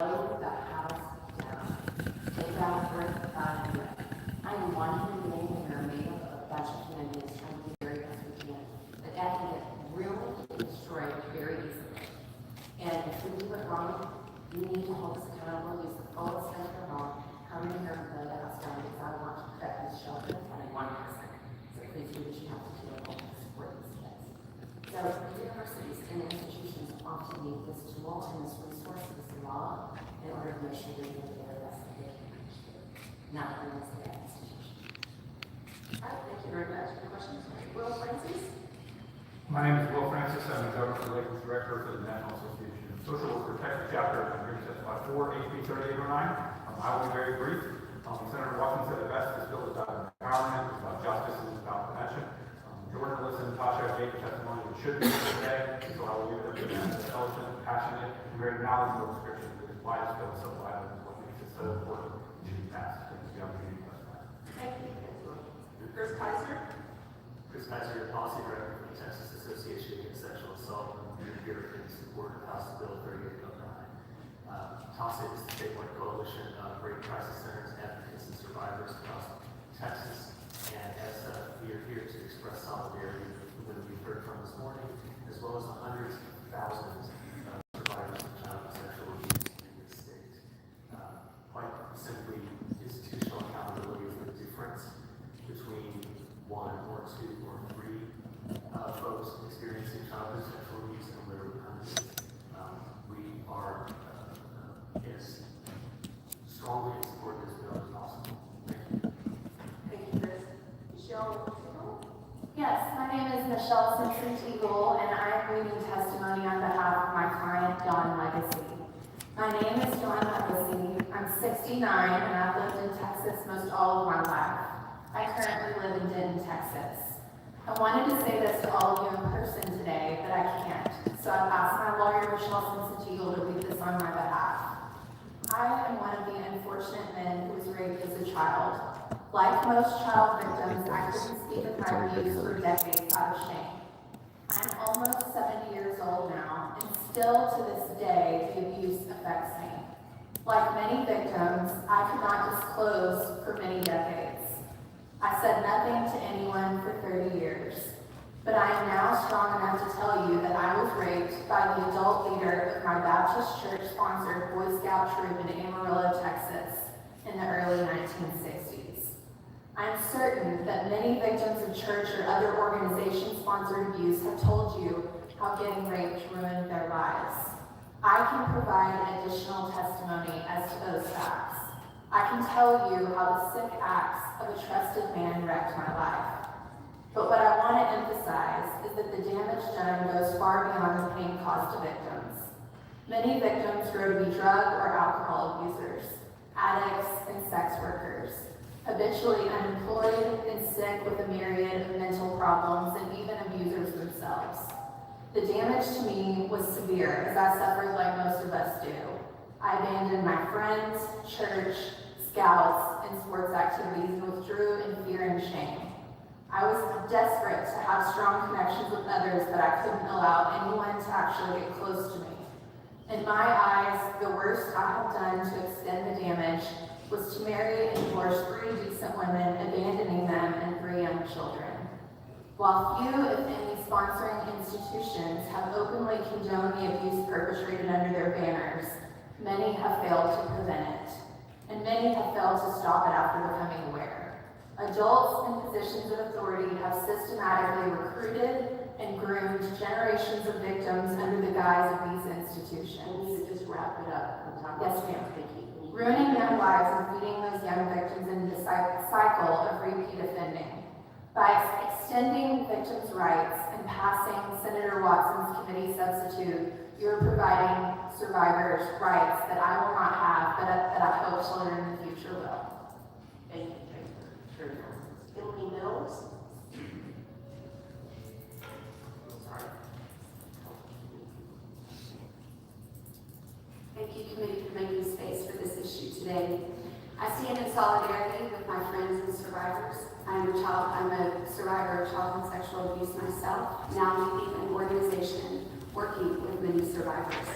that house down. They got a birth anyway. I am one human being and you're made up of a bunch of human beings trying to be very best we can. But that can get really destroyed very easily. And if we do it wrong, you need to hold us accountable, use the full extent of our law, come in here and blow the house down because I want to protect this shelter in front of one person. So please do what you have to do and support these kids. So universities and institutions often need this tool and this resource, this law, in order to make sure they're doing their best that they can not bring us to that institution. All right, thank you very much. Any questions? Will Francis? My name is Will Francis. I'm the Government Relations Director for the National Association of Social Work Protected Chapter. I'm here to testify for HB 3809. I will be very brief. Senator Watson said it best. This bill is about empowerment, it's about justice, and it's about prevention. Jordan, Alyssa, and Tasha gave testimony that should be here today, so I will give it to them. Intelligent, passionate, and very knowledgeable description of this why this bill is so vital and what makes it so important to be passed. Thank you, opportunity to testify. Thank you. Chris Kaiser? Chris Kaiser, Policy Director for the Texas Association Against Sexual Assault, and here in support of House Bill 3809. TASA is the statewide coalition of rape crisis centers, advocates, and survivors across Texas. And as we are here to express solidarity with the we've heard from this morning, as well as the hundreds of thousands of survivors of child sexual abuse in this state. Quite simply, institutional accountability is the difference between one or two or three folks experiencing childhood sexual abuse and literally hundreds. We are as strongly in support of this bill as possible. Thank you. Thank you, Chris. Michelle? Yes, my name is Michelle Century-Teagle, and I am reading testimony on behalf of my client, Dawn Legacy. My name is Dawn Legacy. I'm 69, and I've lived in Texas most all of my life. I currently live in Denton, Texas. I wanted to say this to all of you in person today, but I can't. So I've asked my lawyer, Michelle Century-Teagle, to read this on my behalf. I am one of the unfortunate men who was raped as a child. Like most child victims, I couldn't speak of my abuse for decades out of shame. I'm almost 70 years old now, and still to this day, the abuse affects me. Like many victims, I could not disclose for many decades. I said nothing to anyone for 30 years, but I am now strong enough to tell you that I was raped by the adult leader of my Baptist church-sponsored Boy Scout troop in Amarillo, Texas, in the early 1960s. I'm certain that many victims of church or other organization-sponsored abuse have told you how getting raped ruined their lives. I can provide additional testimony as to those facts. I can tell you how the sick acts of a trusted man wrecked my life. But what I want to emphasize is that the damage done goes far beyond the pain caused to victims. Many victims grow to be drug or alcohol abusers, addicts, and sex workers, habitually unemployed and sick with a myriad of mental problems and even abusers themselves. The damage to me was severe as I suffered like most of us do. I abandoned my friends, church, scouts, and sports activities and withdrew in fear and shame. I was desperate to have strong connections with others, but I couldn't allow anyone to actually get close to me. In my eyes, the worst I have done to extend the damage was to marry and divorce 3 decent women, abandoning them and 3 young children. While few, if any, sponsoring institutions have openly condoned the abuse perpetrated under their banners, many have failed to prevent it, and many have failed to stop it after becoming aware. Adults in positions of authority have systematically recruited and groomed generations of victims under the guise of these institutions. We need to just wrap it up. Yes, ma'am. Thank you. Ruining young lives and feeding those young victims into the cycle of repeat offending. By extending victims' rights and passing Senator Watson's committee substitute, you're providing survivors rights that I will not have, but that I hope children in the future will. Thank you. Emily Mills? Thank you, committee, for making space for this issue today. I stand in solidarity with my friends and survivors. I'm a survivor of child and sexual abuse myself, now leading an organization working with many survivors.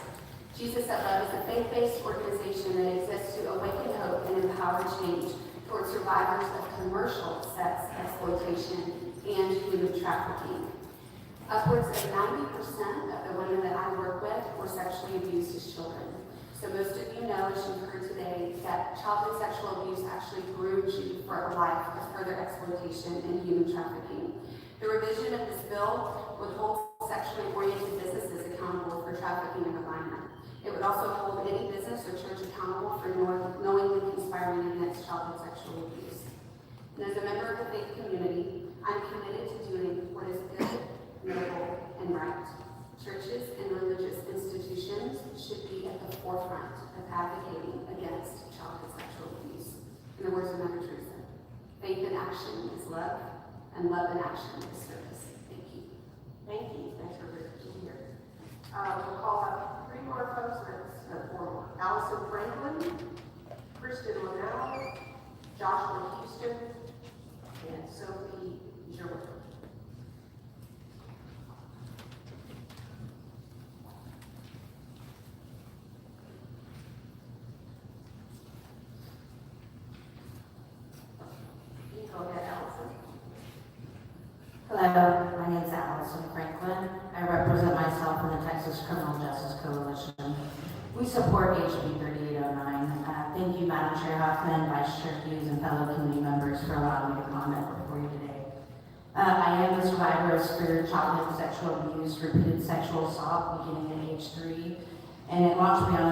Jesus at Love is a faith-based organization that exists to awaken hope and empower change towards survivors of commercial sex exploitation and human trafficking. Upwards of 90% of the women that I work with were sexually abused as children. So most of you know, as you've heard today, that childhood sexual abuse actually grooms you for a life of further exploitation and human trafficking. The revision of this bill would hold sexually oriented businesses accountable for trafficking of a minor. It would also hold any business or church accountable for knowingly conspiring against childhood sexual abuse. And as a member of the faith community, I'm committed to doing what is good, noble, and right. Churches and religious institutions should be at the forefront of advocating against childhood sexual abuse. In the words of Mother Teresa, faith in action is love, and love in action is service. Thank you. Thank you. Thanks for being here. We'll call out 3 more folks. That's 4 more. Allison Franklin, Kristen Linnell, Joshua Houston, and Sophie Gilbert. Go ahead, Allison. Hello, my name is Allison Franklin. I represent myself in the Texas Criminal Justice Coalition. We support HB 3809. Thank you, Madam Chair Huffman, Vice Chair Hughes, and fellow committee members for allowing me to comment before you today. I am a survivor of severe childhood sexual abuse, repeated sexual assault beginning at age 3, and it launched me on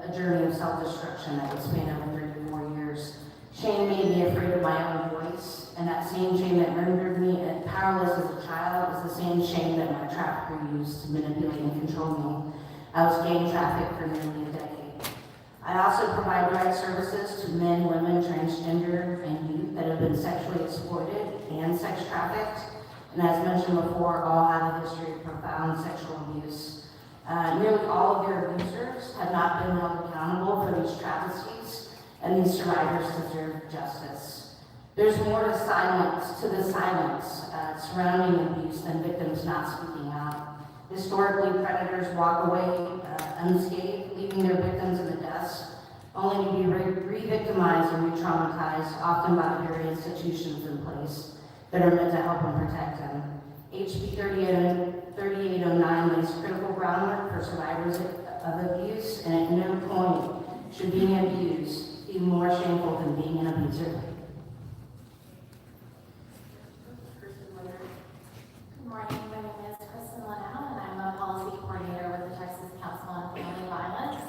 a journey of self-destruction that would span over 34 years. Shame made me afraid of my own voice, and that same shame that rendered me powerless as a child is the same shame that my trafficker used to manipulate and control me. I was gang trafficked for nearly a decade. I also provide direct services to men, women, transgender, and youth that have been sexually exploited and sex trafficked, and as mentioned before, all have a history of profound sexual abuse. Nearly all of their abusers have not been held accountable for these travesties, and these survivors deserve justice. There's more to the silence surrounding abuse than victims not speaking out. Historically, predators walk away unscathed, leaving their victims in the dust, only to be re-victimized and re-traumatized, often by the very institutions in place that are meant to help and protect them. HB 3809 lays critical groundwork for survivors of abuse, and at no point should being abused be more shameful than being an abuser. Kristen Leonard. Good morning, my name is Kristen Linnell, and I'm a policy coordinator with the Texas Council on Family Violence.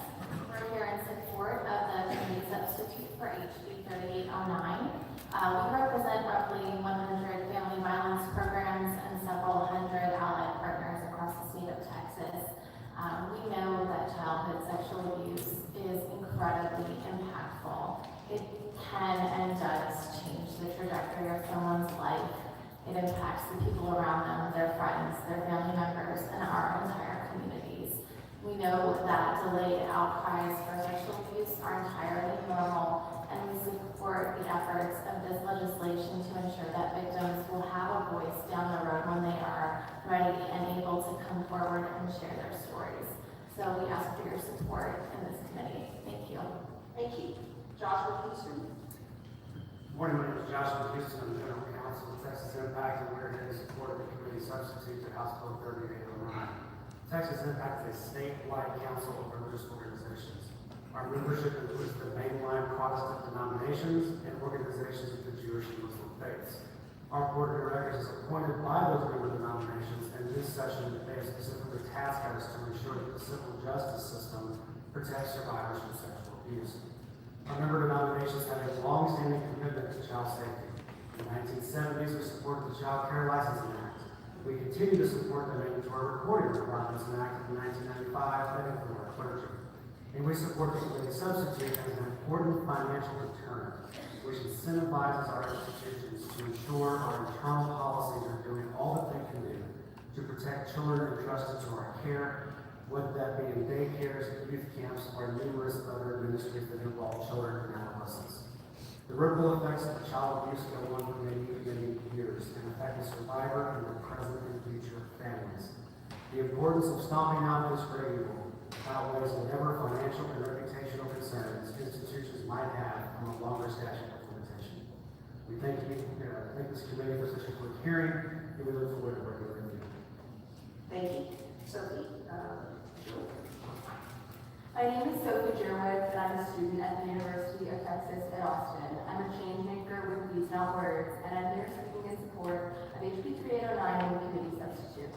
We're here in support of the committee substitute for HB 3809. We represent roughly 100 family violence programs and several hundred allied partners across the state of Texas. We know that childhood sexual abuse is incredibly impactful. It can and does change the trajectory of someone's life. It impacts the people around them, their friends, their family members, and our entire communities. We know that delayed outcries for sexual abuse are entirely normal, and we support the efforts of this legislation to ensure that victims will have a voice down the road when they are ready and able to come forward and share their stories. So we ask for your support in this committee. Thank you. Thank you. Joshua Houston. Good morning, my name is Joshua Houston. I'm the General Counsel of Texas Impact, and we're here to support the committee substitute to House Bill 3809. Texas Impact is a statewide council of religious organizations. Our membership includes the mainline Protestant denominations and organizations of the Jewish and Muslim faiths. Our board of directors is appointed by those member denominations, and this session they have specifically tasked us to ensure that the civil justice system protects survivors from sexual abuse. Our member denominations have a long-standing commitment to child safety. In the 1970s, we supported the Child Care Licensing Act. We continue to support the mandatory recording requirements enacted in 1995 for our clergy. And we support the committee substitute as an important financial deterrent, which incentivizes our institutions to ensure our internal policies are doing all that they can do to protect children entrusted to our care, whether that be in daycares, youth camps, or numerous other ministries that involve children and adolescents. The ripple effects of child abuse go on for many, many years and affect the survivor and their present and future families. The importance of stomping out this great evil outweighs whatever financial and reputational concerns institutions might have from a longer statute of limitation. We thank this committee for such a quick hearing, and we look forward to working with you. Thank you. Sophie, My name is Sophie Jerwitz, and I'm a student at the University of Texas at Austin. I'm a change maker with these not words, and I'm here speaking in support of HB 3809 and the committee substitute.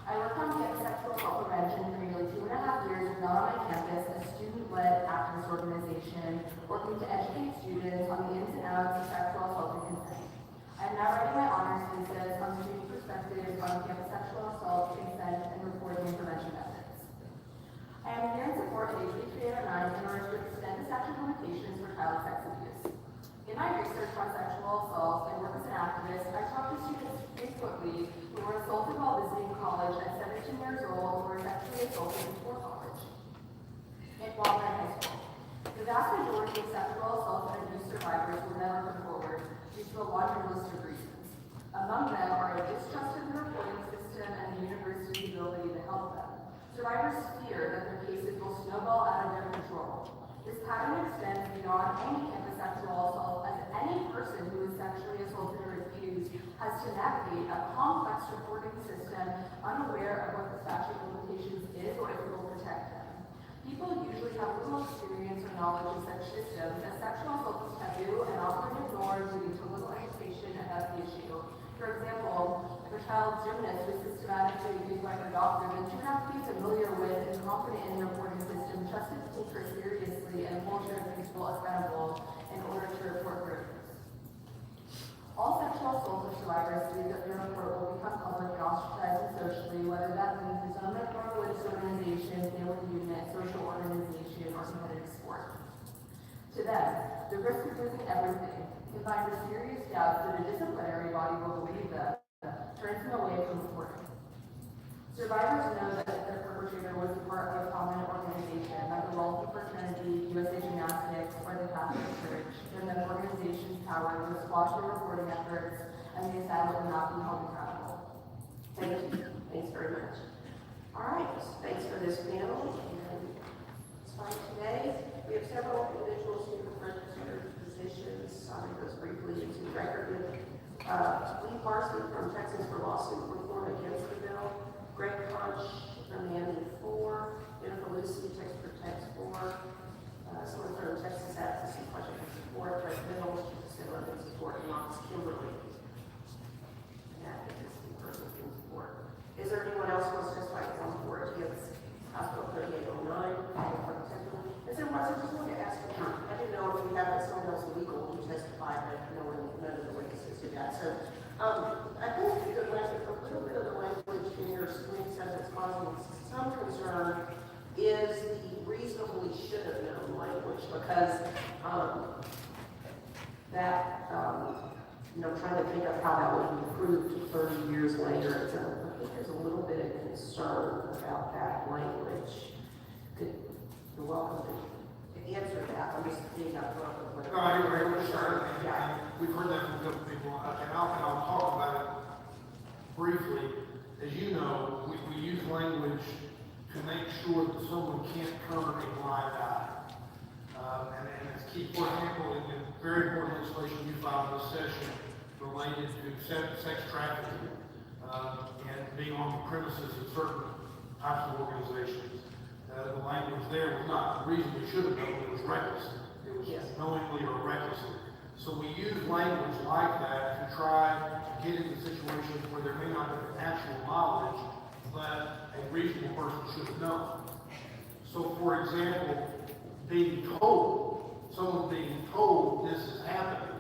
I worked on campus sexual assault prevention for nearly 2.5 years, not on my campus, a student-led activist organization working to educate students on the ins and outs of sexual assault and consent. I am now writing my honors thesis on student perspectives on campus sexual assault, consent, and reporting and prevention methods. I am here in support of HB 3809 in order to extend the statute of limitations for child sex abuse. In my research on sexual assault and work as an activist, I talked to students frequently who were assaulted while visiting college at 17 years old or sexually assaulted before college and while they're in high school. The vast majority of sexual assault and abuse survivors will never come forward due to a laundry list of reasons. Among them are a distrust of the reporting system and the university's ability to help them. Survivors fear that their cases will snowball out of their control. This pattern extends beyond only campus sexual assault, as any person who is sexually assaulted or abused has to navigate a complex reporting system, unaware of what the statute of limitations is or if it will protect them. People usually have little experience or knowledge of such systems, as sexual assault is taboo and often ignored, leading to little education about the issue. For example, if a child gymnast was systematically abused by her doctor, then she would have to be familiar with and confident in the reporting system, trusted to take her seriously, and hold her people accountable in order to report her abuse. All sexual assault survivors believe that their report will become public and ostracized socially, whether that means disownment from a religious organization, family unit, social organization, or competitive sport. To them, the risk of losing everything, combined with serious doubts that a disciplinary body will believe them, turns them away from reporting. Survivors know that if their perpetrator was a part of a prominent organization like the Wealthy Fraternity, USA Gymnastics, or the Catholic Church, then the organization's power would squash their reporting efforts, and the assailant would not be held accountable. thank you. Thanks very much. All right, thanks for this panel. And it's fine today. We have several individuals who have registered positions. I'll read those briefly into the record. Lee Parsley from Texas for lawsuit reform against the bill. Greg Punch from Miami 4. Jennifer Lucy, Texas Protects 4. Someone from Texas Advocacy Project for support. Brett Mills, Center of support. And Lawrence Kimberly. Advocacy person in support. Is there anyone else who wants to testify on board against House Bill 3809? And so, Marcia, I just wanted to ask you, I didn't know if you have someone else legal who testified, but none of the witnesses did that. So, I think the language, a little bit of the language in your screen says it's causing some concern is the reasonably should have known language, because trying to think of how that would be proved 30 years later. So I think there's a little bit of concern about that language. You're welcome to answer that. I'm just being up front with what. No, I agree with you, sir. Yeah. We've heard that from a couple people, and I'll talk about it briefly. As you know, we use language to make sure that someone can't turn a blind eye. And it's key, for example, in very important legislation you filed this session related to sex trafficking and being on the premises of certain types of organizations. The language there was not reasonably should have known, it was reckless. It was knowingly or recklessly. So we use language like that to try to get into situations where there may not be actual knowledge, but a reasonable person should have known. So for example, someone being told this is happening,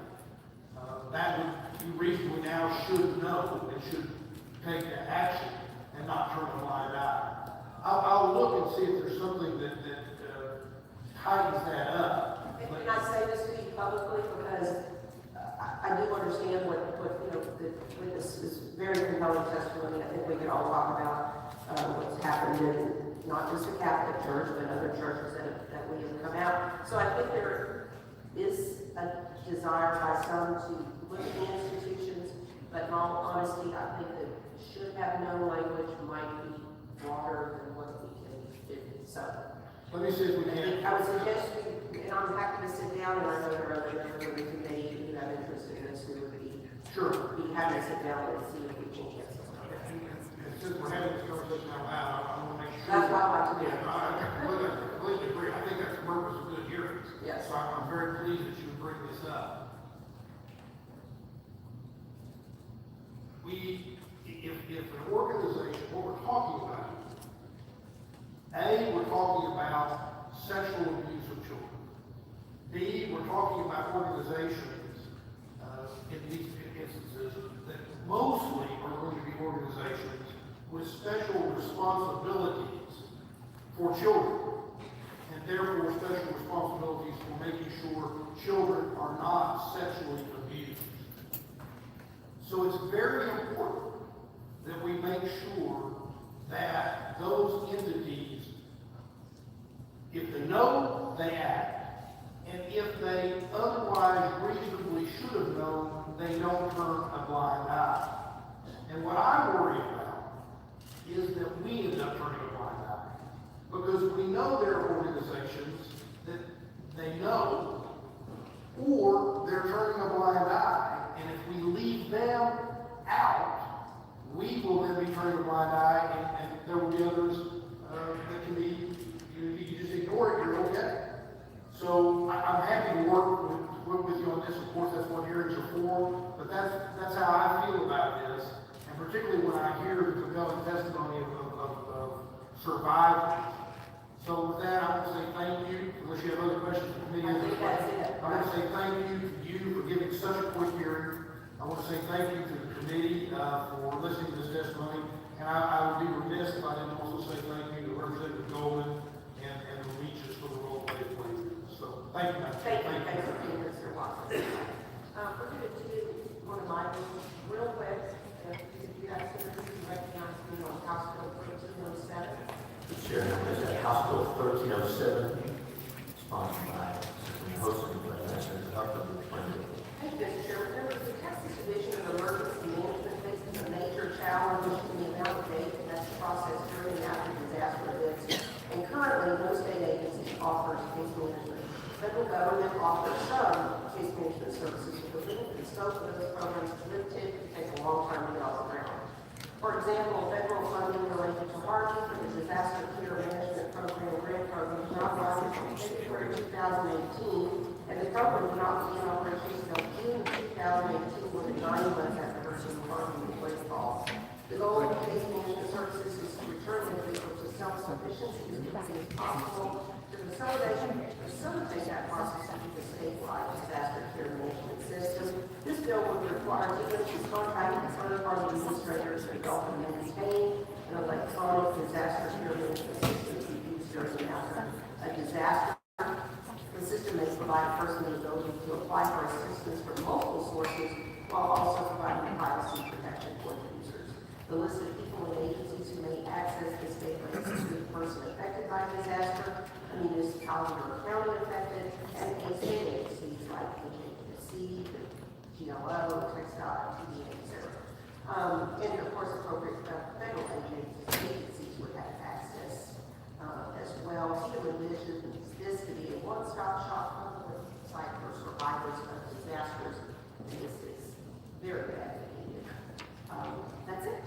that would you reasonably now should know and should take the action and not turn a blind eye. I'll look and see if there's something that tightens that up. Can I say this to you publicly, because I do understand what the witness is very compelling testimony. I think we could all talk about what's happened in not just the Catholic Church, but other churches that we have come out. So I think there is a desire by some to look at the institutions, but in all honesty, I think that should have no language might be broader than what we can So, Let me see if we can. I would suggest we, and I'm happy to sit down, and I know there are other members of the committee who have interest in this, who would be happy to sit down and see if we can get some. And since we're having this conversation out loud, I want to make sure. That's what I like to do. Yeah, I completely agree. I think that's the purpose of good hearings. Yes. So I'm very pleased that you would bring this up. If an organization, what we're talking about, A, we're talking about sexual abuse of children. B, we're talking about organizations, in these instances, that mostly are going to be organizations with special responsibilities for children, and therefore special responsibilities for making sure children are not sexually abused. So it's very important that we make sure that those entities, if they know, they act, and if they otherwise reasonably should have known, they don't turn a blind eye. And what I worry about is that we end up turning a blind eye, because we know there are organizations that they know, or they're turning a blind eye, and if we leave them out, we will then be turning a blind eye, and there will be others that can be, you just ignore it, you're okay. So I'm happy to work with you on this. Of course, that's what hearings are for, but that's how I feel about this, and particularly when I hear the compelling testimony of survivors. So with that, I want to say thank you, unless you have other questions for me. I think that's it. I want to say thank you to you for giving such a quick hearing. I want to say thank you to the committee for listening to this testimony. And I would be remiss if I didn't also say thank you to Representative Goldman and the Leaches for the role they played. So thank you, Madam Chair. Thanks for being here, Mr. Watson. We're going to do one of my moves real quick. If you guys can recognize me on House Bill 1307. Chairman, is that House Bill 1307, sponsored by, hosted by Senator Huffman, Plainville. Thank you, Mr. Chairman. Members, the Texas Division of Emergency Management faces a major challenge in the amount of data that's processed during and after disaster events. And currently, no state agency offers case management. Federal government offers some case management services, but the limited scope of those programs is limited and take a long time to get off the ground. For example, federal funding related to Harvey for the Disaster Care Management Program grant program is not running from February 2018, and the program will not begin operations until June 2018, more than 9 months after Hurricane Harvey and rainfall. The goal of case management services is to return individuals to self-sufficiency as quickly as possible, to facilitate that process into the statewide disaster care management system. This bill would require DOT's contracting third-party administrators to develop and maintain an electronic disaster care management system to be used during and after a disaster. The system may provide a person the ability to apply for assistance from multiple sources while also providing privacy protection for the users. The list of people and agencies who may access this database include the person affected by a disaster, a municipality or county affected, and state agencies like the GLO, TxDOT, TVA, etc. And of course, appropriate federal agencies would have access as well. He envisions this to be a one-stop shop site for survivors of disasters. And this is very bad needed. That's it.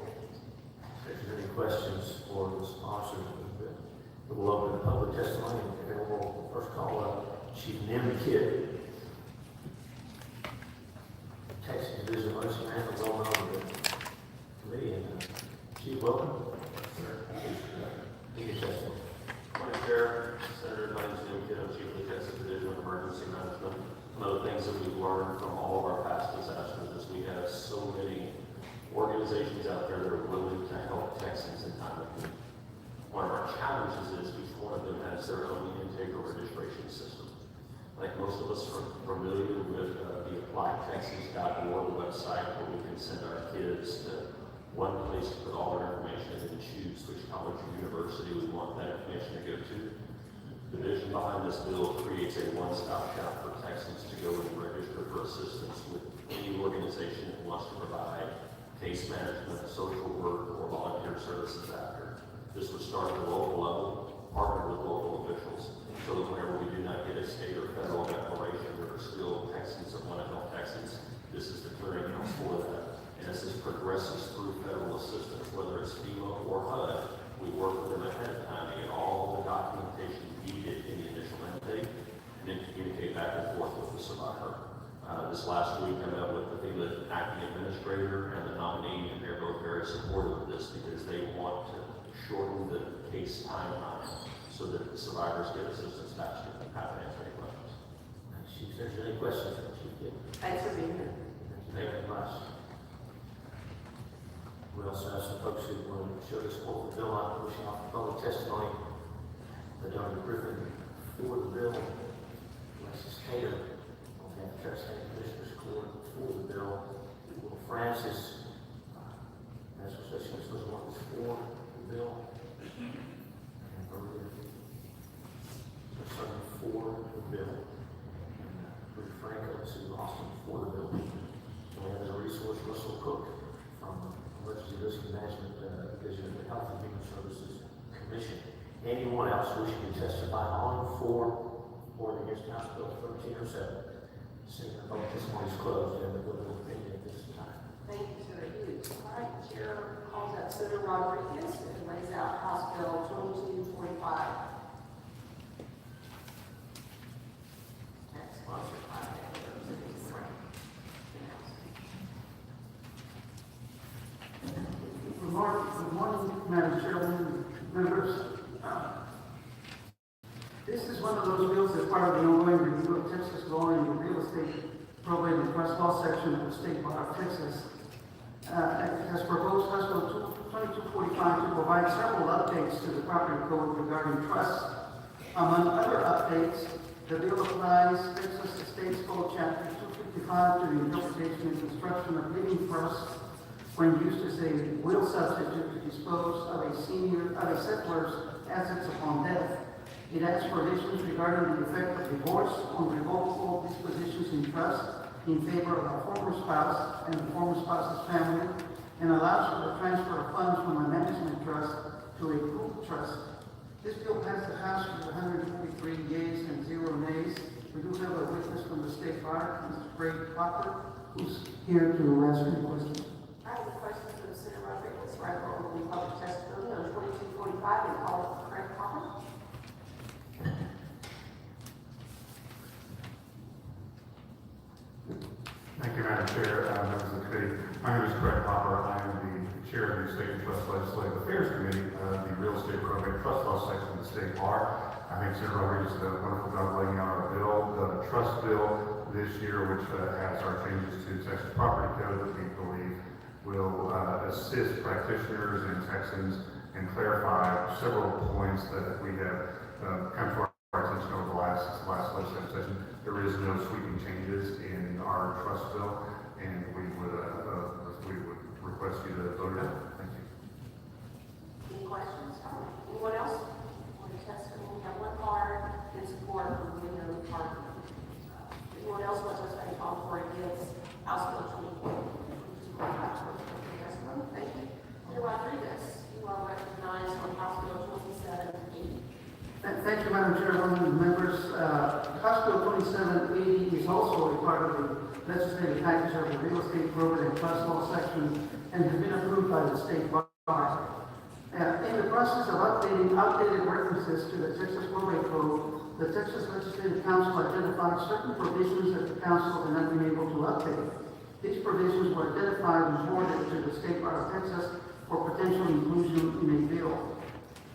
If there's any questions for the sponsors of the bill, we'll open the public testimony. And we'll first call Chief Nim Kidd, Texas Division of Emergency Management, well known to the committee. And Chief, welcome. Give your testimony. Morning, Chair, Senator, my name is Jim Kidd, I'm Chief of the Texas Division of Emergency Management. One of the things that we've learned from all of our past disasters is we have so many organizations out there that are willing to help Texans in time of need. One of our challenges is each one of them has their own intake or registration system. Like most of us are familiar with the ApplyTexas.org website, where we can send our kids to one place to put all their information and then choose which college or university we want that information to go to. The vision behind this bill creates a one-stop shop for Texans to go and register for assistance with any organization that wants to provide case management, social work, or volunteer services after. This would start at the local level, partner with local officials so that whenever we do not get a state or federal declaration, there are still Texans that want to help Texans. This is the clearinghouse for that. And as this progresses through federal assistance, whether it's FEMA or HUD, we work with them ahead of time to get all the documentation needed in the initial intake and then communicate back and forth with the survivor. This last week, I met with the FEMA acting administrator and the nominee, and they're both very supportive of this because they want to shorten the case timeline so that the survivors get assistance faster. Happy to answer any questions. Chief, if there's any questions, Chief Gibb. Thanks for being here. Thank you very much. We also have some folks who want to show their support for the bill, not pushing off the public testimony. The Donald Griffin for the bill. Alexis Taylor, on behalf of Trust County Commissioners Court for the bill. Will Francis, National Association of Social Workers for the bill. And Maria, Southern for the bill. And Rick Franco, Sue Austin for the bill. And we have as a resource Russell Cook from Emergency Risk Management Division of the Health and Human Services Commission. Anyone else wishing to testify on, for, or against House Bill 1307? Seeing the public testimony is closed, and the bill will be at this time. Thank you, Senator Hughes. All right, the chair calls out Senator Rodriguez and lays out House Bill 2245. Next, sponsored by Representative Frank. Good morning, Madam Chairwoman, members. This is one of those bills that's part of the ongoing review of Texas law in the real estate probate and trust law section of the State Bar of Texas. It has proposed House Bill 2245 to provide several updates to the property code regarding trusts. Among other updates, the bill applies Texas Estates Code Chapter 255 to the interpretation and construction of living trusts when used as a will substitute to dispose of a settler's assets upon death. It adds provisions regarding the effect of divorce on revocable dispositions in trust in favor of a former spouse and the former spouse's family, and allows for the transfer of funds from a management trust to a pooled trust. This bill passed the House with 143 yeas and 0 nays. We do have a witness from the State Bar, Mr. Greg Popper, who's here to answer your questions. All right, any questions for Senator Rodriguez? Right, we'll open public testimony on 2245 and call it Craig Popper. Thank you, Madam Chair, members of the committee. My name is Craig Popper. I am the chair of the State and Trust Legislative Affairs Committee, the Real Estate Probate Trust Law section of the State Bar. I think Senator Rodriguez did a wonderful job laying out our bill, the trust bill this year, which has our changes to Texas property code that we believe will assist practitioners and Texans and clarify several points that we have come to our attention over the last legislative session. There is no sweeping changes in our trust bill, and we would request you to vote it out. Thank you. Any questions? Anyone else want to testify? We have one card in support of the window parking. Anyone else want to testify on or against House Bill 2245? Thank you. Senator Rodriguez, you are recognized on House Bill 2780. Thank you, Madam Chairwoman and members. House Bill 2780 is also a part of the legislative package of the Real Estate Probate and Trust Law section and has been approved by the State Bar. In the process of updating outdated references to the Texas Probate Code, the Texas Legislative Council identified certain provisions that the Council had not been able to update. These provisions were identified and forwarded to the State Bar of Texas for potential inclusion in a bill.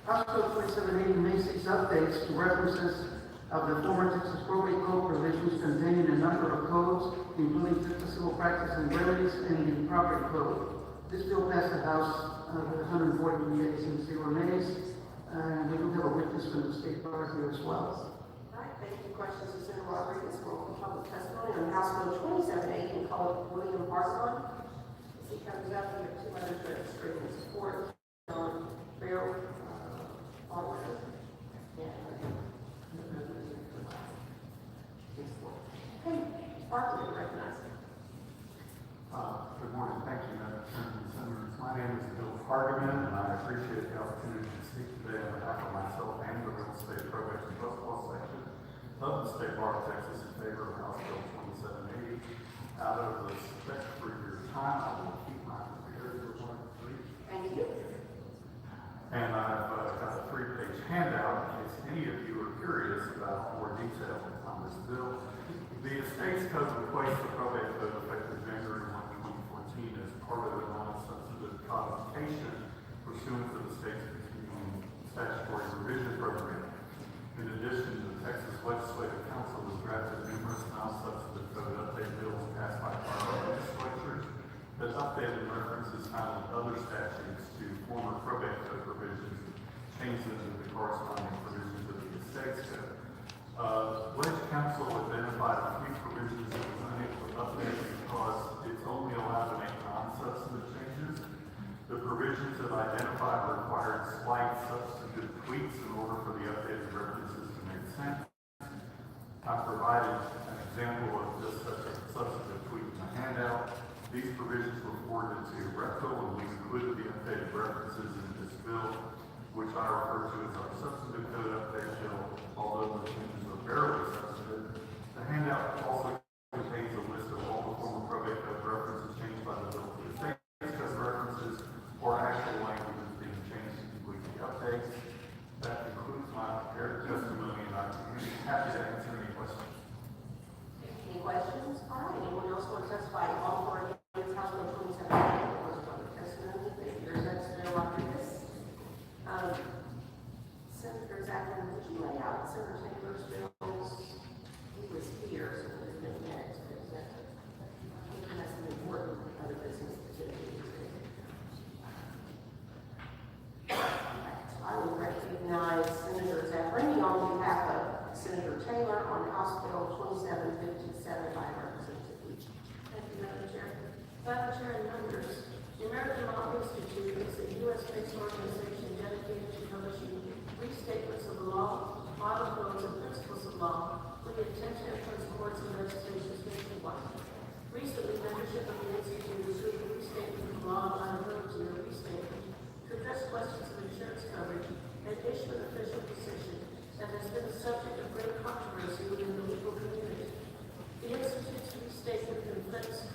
House Bill 2780 may seek updates to references of the former Texas Probate Code provisions containing a number of codes, including Texas Civil Practice and Remedies and the Property Code. This bill passed the House with 140 yeas and 0 nays, and we do have a witness from the State Bar here as well. All right, thank you. Questions of Senator Rodriguez for public testimony on House Bill 2780 and call it William Hartson. As he comes up, we have two others that are extremely support. John Farrell, Okay, Barkley, recognized. Good morning. Thank you, Madam Senator. My name is Bill Hardiman, and I appreciate the opportunity to speak today on behalf of myself and the legislative probate and trust law section of the State Bar of Texas in favor of House Bill 2780. Out of the respect for your time, I will keep my prepared report brief. Thank you. And I've got a 3-page handout in case any of you are curious about more detail on this bill. The Estates Code replaced the probate code effective January 1, 2014 as part of the non-substantive codification pursuant to the state's continuing statutory revision program. In addition, the Texas Legislative Council has drafted numerous non-substantive code update bills passed by prior legislatures that updated references found in other statutes to former probate code provisions, changes in the corresponding provisions of the Estates Code. Ledge Council identified a few provisions that was unable to update because it's only allowed to make non-substantive changes. The provisions that identified required slight substantive tweaks in order for the updated references to make sense. I provided an example of just such a substantive tweak in the handout. These provisions were forwarded to REPCO, and we included the updated references in this bill, which I refer to as our substantive code update bill, although the changes are barely substantive. The handout also contains a list of all the former probate code references changed by the bill to the state code references or actual languages being changed to complete the updates. That concludes my prepared testimony, and I'm happy to answer any questions. Any questions? All right, anyone else want to testify on or against House Bill 27? Or public testimony? There's Senator Rodriguez. Senator Zachary, would you lay out Senator Taylor's bills? He was here, so we didn't get it. I think that's an important other business to do. I will recognize Senator Zachary on behalf of Senator Taylor on House Bill 2757 by Representative Leach. Thank you, Madam Chair. Madam Chair and members, the American Law Institute is a U.S.-based organization dedicated to publishing restatements of the law, model codes, and principles of law with the intent to influence courts and legislations nationwide. Recently, membership of the Institute issued a restatement of law of liability or restatement to address questions of insurance coverage and issue an official decision that has been the subject of great controversy within the legal community. The Institute's restatement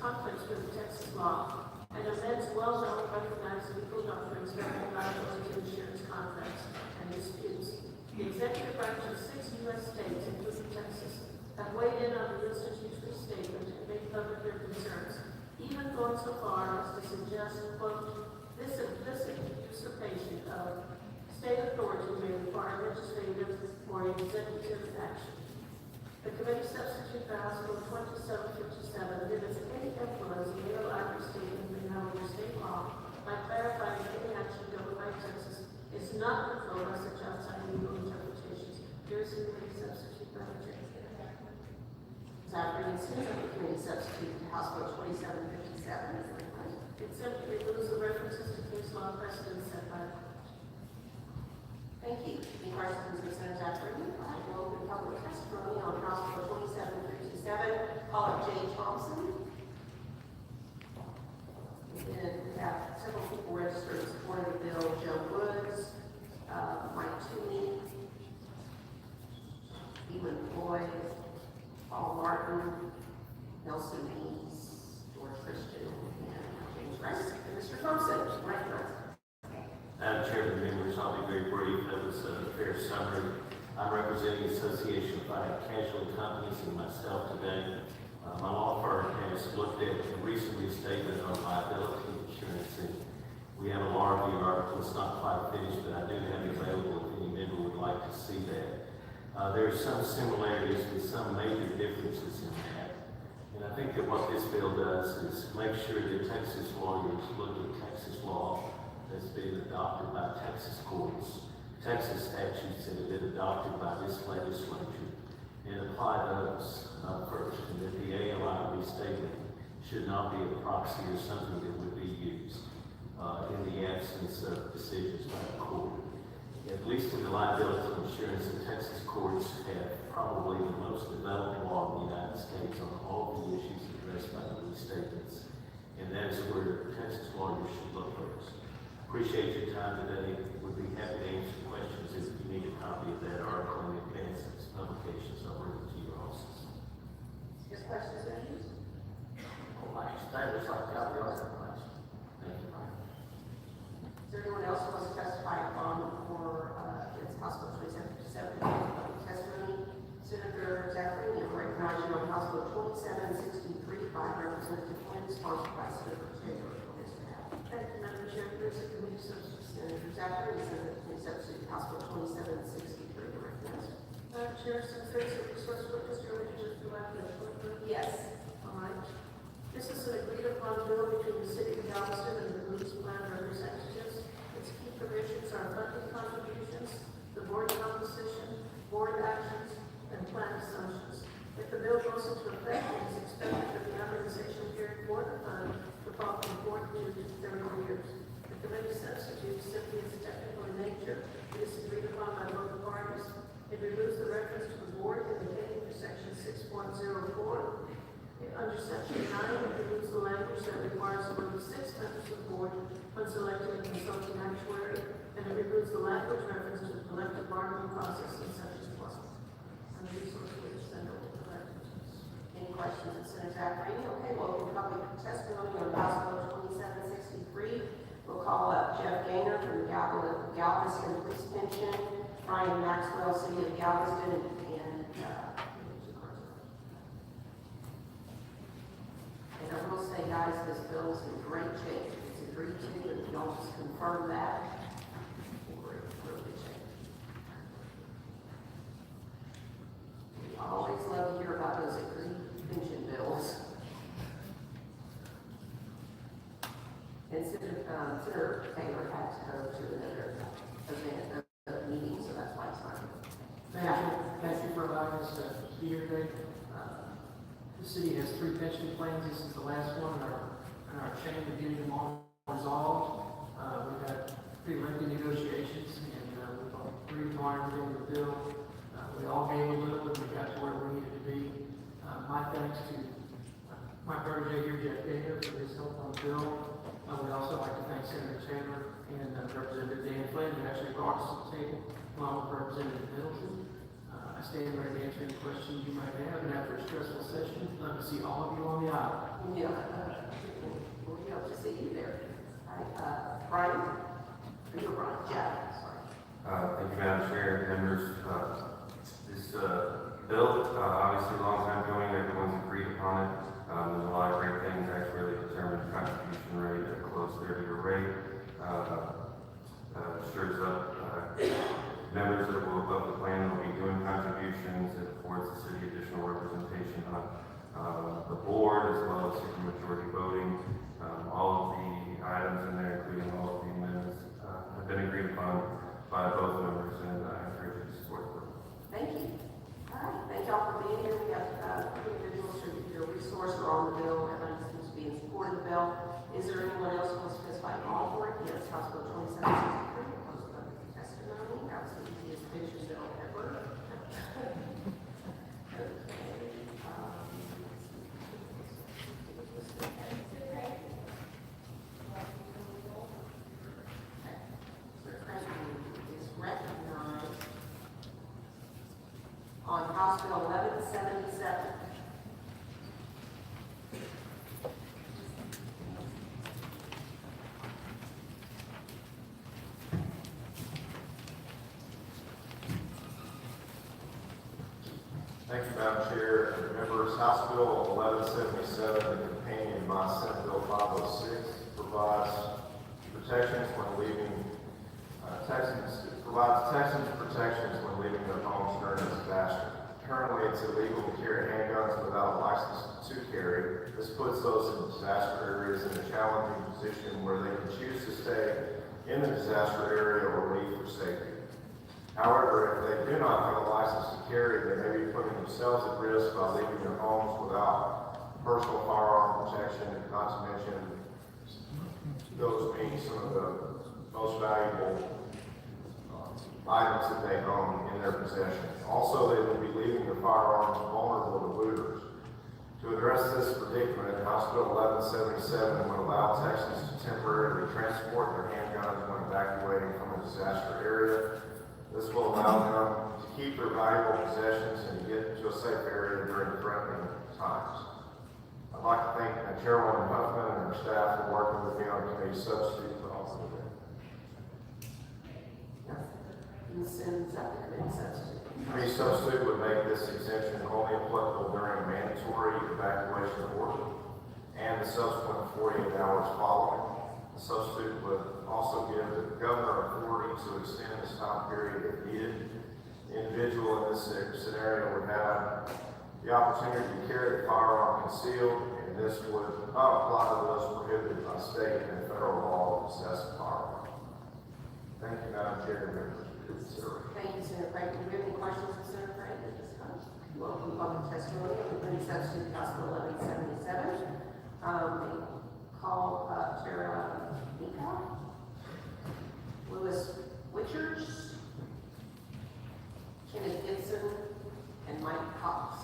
conflicts with the Texas law and amends well-known recognized legal doctrines governing liability insurance contracts and disputes. The executive branch of 6 U.S. states, including Texas, have weighed in on the Institute's restatement and made public their concerns, even going so far as to suggest, quote, this implicit usurpation of state authority may require legislative or executive action. The committee substitute for House Bill 2757 limits any influence the AOI restatement may have over state law by clarifying any action governed by Texas is not controlled by such outside legal interpretations. There is a committee substitute, Madam Chair. Zachary and Senator, the committee substitute to House Bill 2757. It simply removes the references to case law precedents set by the court. Thank you. Any questions of Senator Zachary? All right, we'll open public testimony on House Bill 2757. Call it Jay Thompson. And we have several people registered in support of the bill. Joe Woods, Mike Toomey, Ewan Floyd, Paul Martin, Nelson Hayes, George Christian, and James Rice. And Mr. Thompson, Mike Rice. Madam Chair and members, I'll be very brief. That was a fair summary. I'm representing the Association of Fire Casualty Companies and myself today. My law firm has looked at a recent restatement on liability insurance, and we have a law review article. It's not quite finished, but I do have it available if any member would like to see that. There are some similarities with some major differences in that. And I think that what this bill does is make sure that Texas lawyers look at Texas law that's been adopted by Texas courts, Texas statutes that have been adopted by this legislature, and apply those first. And that the ALI restatement should not be a proxy or something that would be used in the absence of decisions by the court. At least in the liability insurance, the Texas courts have probably the most developed law in the United States on all the issues addressed by the restatements. And that is where Texas lawyers should look first. Appreciate your time today. Would be happy to answer questions if you need a copy of that article in advance of its publication, so I'll bring it to your offices. Yes, questions, issues? Thank you, Brian. Is there anyone else who wants to testify on or against House Bill 2757 testimony? Senator Zachary, you recognize you on House Bill 2763 by Representative Flynn, sponsored by Senator Taylor on his behalf. Thank you, Madam Chair. There's a committee substitute. Senator Zachary, Senator Flynn, substitute House Bill 2763, you recognize. Madam Chair, since there's a resource witness, you're ready to just do after the short. Yes. All right. This is an agreed upon bill between the city of Galveston and the Blues Plan representatives. Its key provisions are funding contributions, the board composition, board actions, and plan assumptions. If the bill goes into effect, it is expected that the amortization period for the fund will fall from 42 to 30 years. The committee substitutes simply is technical in nature. It is agreed upon by both parties. It removes the reference to the board indicated for section 6.04. Under section 9, it removes the language that requires one of 6 members of the board when selecting a consulting actuary, and it removes the language reference to the collective bargaining process in section 12. And the resource will send over the reference. Any questions of Senator Zachary? Okay, well, we'll public testimony on House Bill 2763. We'll call up Jeff Gaynor from the Galveston Police Pension, Brian Maxwell, City of Galveston, and I will say, guys, this bill is in great shape. It's agreed to, and y'all just confirm that. We're in really good shape. We always love to hear about those agreed pension bills. And Senator Taylor had to go to another event, meeting, so that's why it's not here. Thank you for allowing us to be here today. The city has 3 pension plans. This is the last one in our chain of getting them all resolved. We've had pretty lengthy negotiations, and we've agreed to everything with the bill. We all gave a little, and we got to where we needed to be. My thanks to my protege here, Jeff Gaynor, for his help on the bill. We'd also like to thank Senator Taylor and Representative Dan Flynn, who actually brought us to the table, along with Representative Middleton. I stand ready to answer any questions you might have, and after a stressful session, love to see all of you on the aisle. Yeah, we hope to see you there. All right, Brian? You're Brian, Jeff, sorry. Thank you, Madam Chair, members. This bill, obviously a long time going, everyone's agreed upon it. There's a lot of great things, actually determined contribution rate, a close 30-year rate, stirs up members that will above the plan will be doing contributions. It affords the city additional representation on the board as well as supermajority voting. All of the items in there, including all of the amendments, have been agreed upon by both members, and I encourage you to support the bill. Thank you. All right, thank y'all for being here. We have individuals who your resource are on the bill. Everyone seems to be in support of the bill. Is there anyone else who wants to testify all for it? Yes, House Bill 2763. Close the testimony. That was the easiest pension bill ever. Is recognized on House Bill 1177. Thank you, Madam Chair and members. House Bill 1177, the companion by Senate Bill 506, provides protections when leaving Texans protections when leaving their homes during a disaster. Currently, it's illegal to carry handguns without a license to carry. This puts those in disaster areas in a challenging position where they can choose to stay in the disaster area or leave for safety. However, if they do not have a license to carry, they may be putting themselves at risk by leaving their homes without personal firearm protection, and not to mention those being some of the most valuable items that they own in their possession. Also, they will be leaving their firearms vulnerable to looters. To To address this predicament, House Bill 1177 would allow Texans to temporarily transport their handguns when evacuating from a disaster area. This will allow them to keep their valuable possessions and get to a safe area during threatening times. I'd like to thank Chairwoman Huffman and her staff for working with me on committee substitute for all of it. Is that the committee substitute? Committee substitute would make this exemption only applicable during mandatory evacuation order and the subsequent 48 hours following. The substitute would also give the governor authority to extend the stop period if needed. The individual in this scenario would have the opportunity to carry the firearm concealed, and this would not apply to those prohibited by state and federal law to possess a firearm. Thank you, Madam Chair, and members of the consideration. Thank you, Senator Franklin. Do we have any questions of Senator Franklin at this time? Welcome public testimony on the committee substitute, House Bill 1177. Call Tara Mika, Louis Witchers, Kenneth Gibson, and Mike Cox.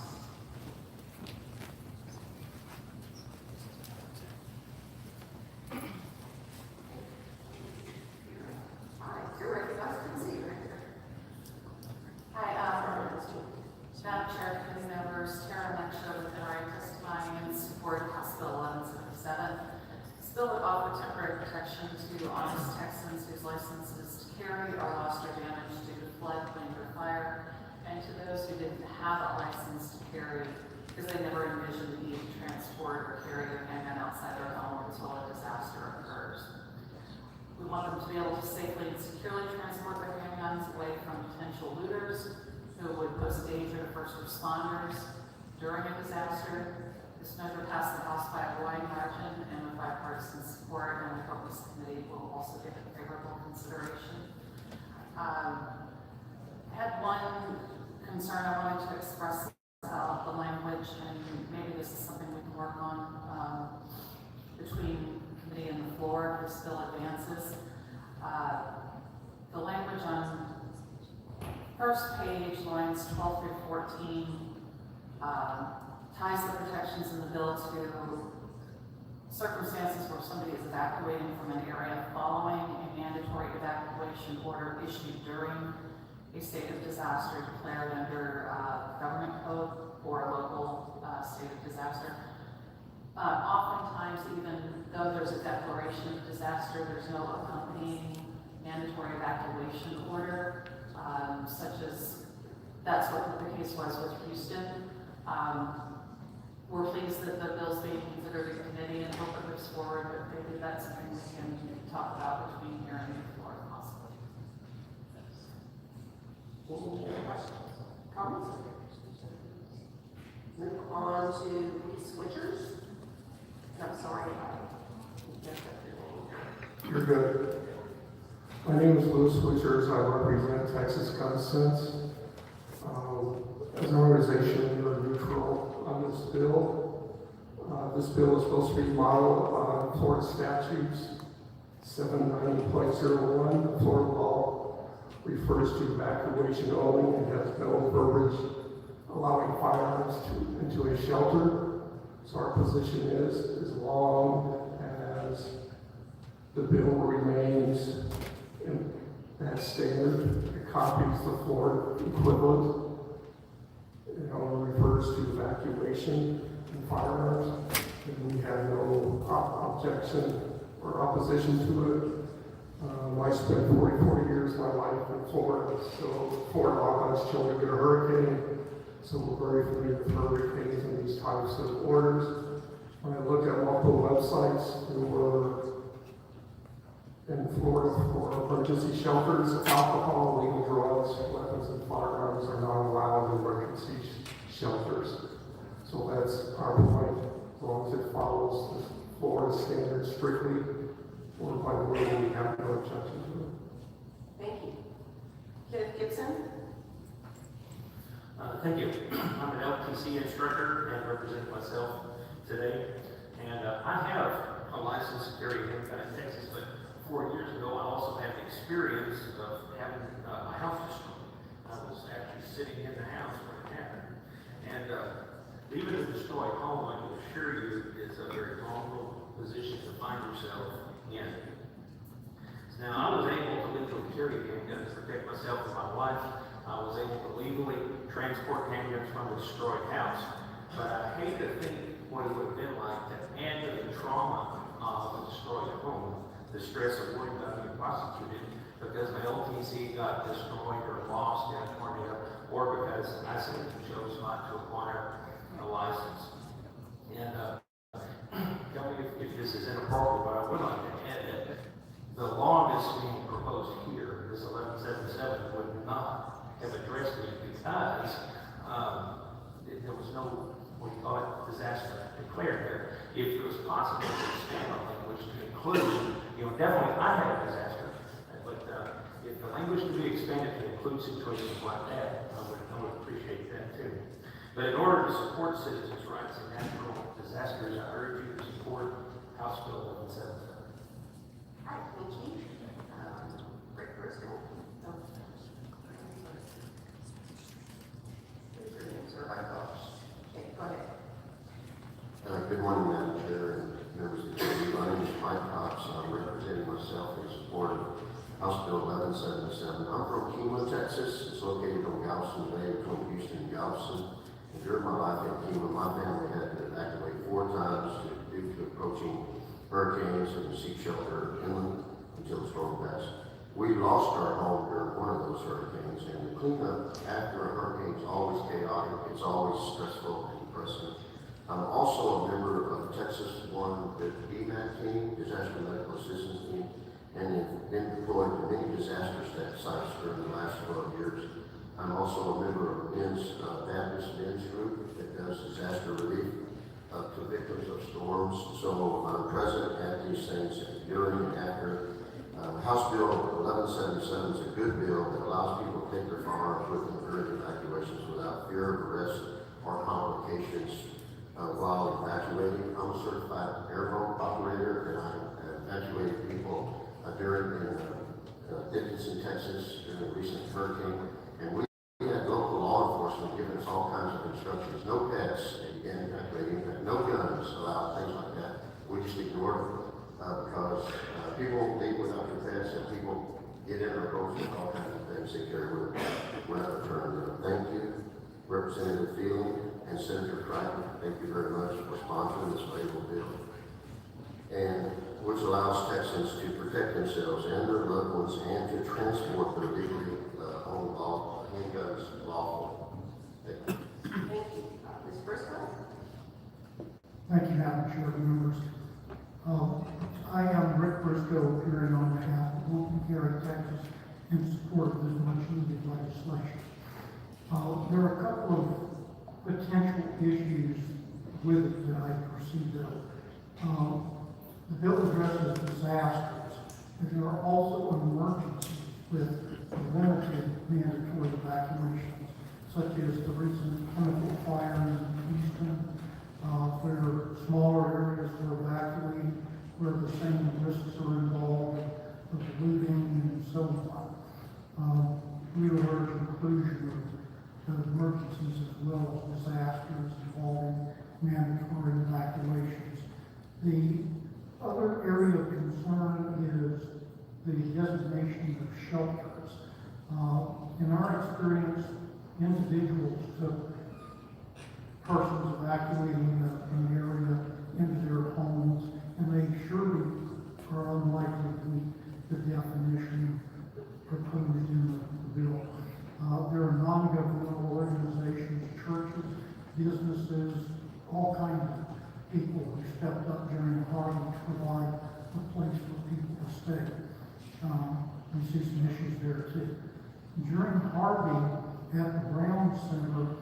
Hi, you're recognized and see right there. Hi, Madam Chair, committee members, Tara Mika with NRA testifying in support of House Bill 1177. This bill would offer temporary protection to honest Texans whose licenses to carry are lost or damaged due to flood, wind, or fire, and to those who didn't have a license to carry because they never envisioned the need to transport or carry their handgun outside their home until a disaster occurs. We want them to be able to safely and securely transport their handguns away from potential looters who would pose a danger to first responders during a disaster. This measure passed the House by a wide margin and with bipartisan support, and we hope this committee will also give it favorable consideration. I had one concern I wanted to express about the language, and maybe this is something we can work on between committee and the floor if this bill advances. The language on first page, lines 12 through 14, ties the protections in the bill to circumstances where somebody is evacuating from an area following a mandatory evacuation order issued during a state of disaster declared under government code or a local state of disaster. Oftentimes, even though there's a declaration of disaster, there's no accompanying mandatory evacuation order, such as that's what the case was with Houston. We're pleased that the bill's being considered in committee and hope it moves forward, but maybe that's something we can talk about between here and the floor if possible. Any other questions? Comments? Move on to Louis Witchers. I'm sorry, I messed up your name. You're good. My name is Louis Witchers. I represent Texas Gun Sense. As an organization, we're neutral on this bill. This bill is supposed to be modeled on Florida statutes 790.01. Florida law refers to evacuation only and has no verbiage allowing firearms into a shelter. So our position is as long as the bill remains in that standard, it copies the Florida equivalent. It only refers to evacuation and firearms, and we have no objection or opposition to it. I spent 44 years of my life in Florida, so Florida law has children get a hurricane, so we're very familiar with hurricanes and these types of orders. When I looked at multiple websites who were in Florida for emergency shelters, alcohol, legal drugs, weapons, and firearms are not allowed in emergency shelters. So that's our point, as long as it follows the Florida standards strictly, or by the way, we have no objection to it. Thank you. Kenneth Gibson? Thank you. I'm an Advocacy instructor and represent myself today. And I have a license to carry a handgun in Texas, but 4 years ago I also had the experience of having my house destroyed. I was actually sitting in the house when it happened. And Even a destroyed home, I can assure you, is a very vulnerable position to find yourself in. Now, I was able to legally carry handguns to protect myself and my wife. I was able to legally transport handguns from a destroyed house. But I hate to think what it would have been like to add to the trauma of a destroyed home, the stress of worrying about being prosecuted because my LTC got destroyed or lost in a tornado, or because I simply chose not to acquire a license. And tell me if this is inappropriate, but I would like to add that the law that's being proposed here, this 1177, would not have addressed it because there was no, what you call it, disaster declared there. If it was possible to expand on language to include, definitely I had a disaster, but if the language could be expanded to include situations like that, I would appreciate that too. But in order to support citizens' rights in natural disasters, I urge you to support House Bill 1177. All right, thank you. Rick Briscoe. Okay, go ahead. Good morning, Madam Chair and members of the committee. My name is Mike Cox. I'm representing myself in support of House Bill 1177. I'm from Kingman, Texas. It's located on Galveston Bay between Houston and Galveston. And during my life in Kingman, my family had to evacuate 4 times due to approaching hurricanes and seek shelter inland until the storm passed. We lost our home during one of those hurricanes, and the cleanup after a hurricane is always chaotic. It's always stressful and depressing. I'm also a member of Texas One, the DMAT team, Disaster Medical Assistance Team, and have been deployed to many disaster sites during the last 12 years. I'm also a member of Men's Baptist Men's Group that does disaster relief to victims of storms. So I'm present at these things during and after. House Bill 1177 is a good bill that allows people to take their firearms with them during evacuations without fear of arrest or complications while evacuating. I'm a certified airboat operator, and I evacuated people during Dickinson, Texas, during a recent hurricane. And we had local law enforcement giving us all kinds of instructions. No pets, and began evacuating, no guns allowed, things like that. We just ignored them because people leave without their pets, and people get in our boats with all kinds of things they carry with them when I return. Thank you, Representative Feeling and Senator Crichton. Thank you very much for sponsoring this valuable bill, and which allows Texans to protect themselves and their loved ones and to transport their legally owned handguns lawfully. Thank you. Thank you. Ms. Briscoe? Thank you, Madam Chair, members. I am Rick Briscoe, appearing on behalf of Open Carry, Texas, in support of this much-needed legislation. There are a couple of potential issues with it that I perceive. The bill addresses disasters, but there are also emergencies with limited mandatory evacuations, such as the recent chemical fires in Houston, where smaller areas were evacuated, where the same risks are involved of looting and so on. We would urge inclusion of emergencies as well as disasters involving mandatory evacuations. The other area of concern is the designation of shelters. In our experience, individuals took persons evacuating an area into their homes, and they surely are unlikely to meet the definition proposed in the bill. There are non-governmental organizations, churches, businesses, all kinds of people who stepped up during Harvey to provide a place for people to stay. We see some issues there too. During Harvey, at the Brown Center,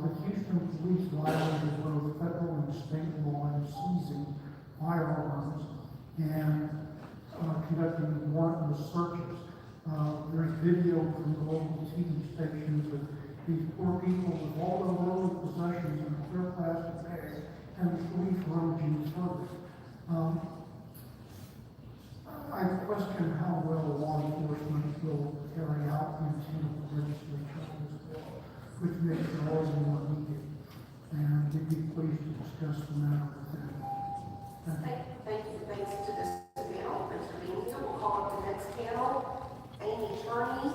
the Houston police violated both federal and state law in seizing firearms and conducting warrantless searches. There's video from the local TV stations of these poor people with all their worldly possessions in a clear plastic bag, and the police rummaging further. I question how well law enforcement will carry out the intent of the legislature of this bill, which makes it all the more needed. And be pleased to discuss the matter with them. Thank you. Thank you. Thanks to this panel. Thanks for being here. We'll call up the next panel. Amy Turney,